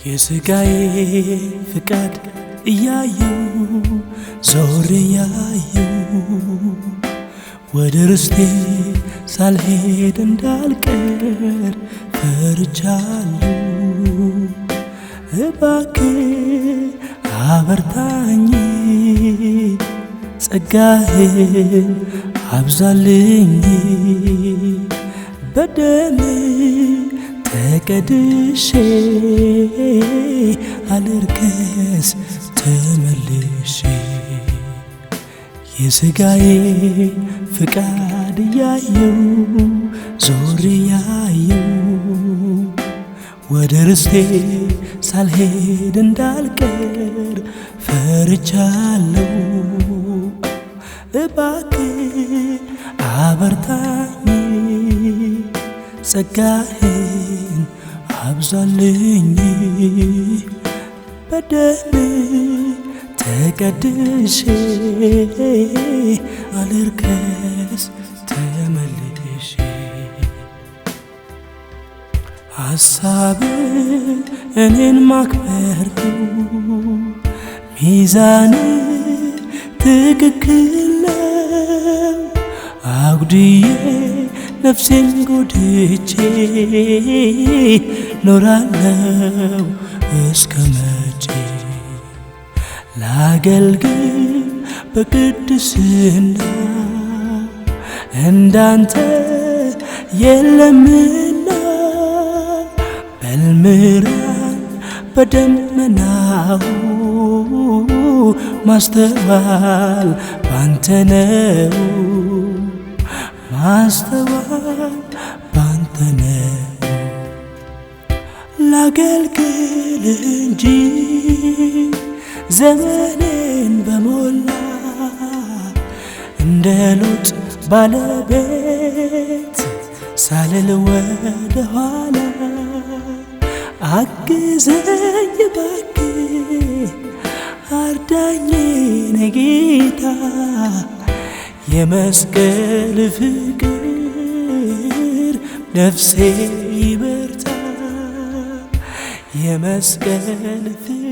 የሥጋዬ ፍቃድ እያየው ዞር እያየው ወደ ርስቴ ሳልሄድ እንዳልቀር ፈርቻለሁ። እባክህ አበርታኝ፣ ጸጋህን አብዛልኝ። በደም ተቀድሼ አልርከስ ተመልሼ የሥጋዬ ፍቃድ እያየው ዞር እያየው ወደ ርስቴ ሳልሄድ እንዳልቀር ፈርቻለሁ። እባክህ አበርታኝ፣ ጸጋህን አብዛልኝ። በደም ተቀድሼ አልርከስ ተመልሼ ሐሳብ እኔን ማክበር ነው፣ ሚዛን ትክክል ነው። አጉድዬ ነፍሴን ጎድቼ ኖራለው እስከ መቼ? ላገልግል በቅድስና እንዳንተ የለምና። በልምራን በደመናው ማስተዋል ባንተ ነው፣ ማስተዋል ባንተ ነው። ላገልግል እንጂ ዘመኔን በሞላ እንደ ሎጥ ባለቤት ሳልል ወደ ኋላ። አግዘኝ እባክህ አርዳኝ ጌታ፣ የመስቀል ፍቅር ነፍሴ ይበርታ፣ የመስቀል ፍቅር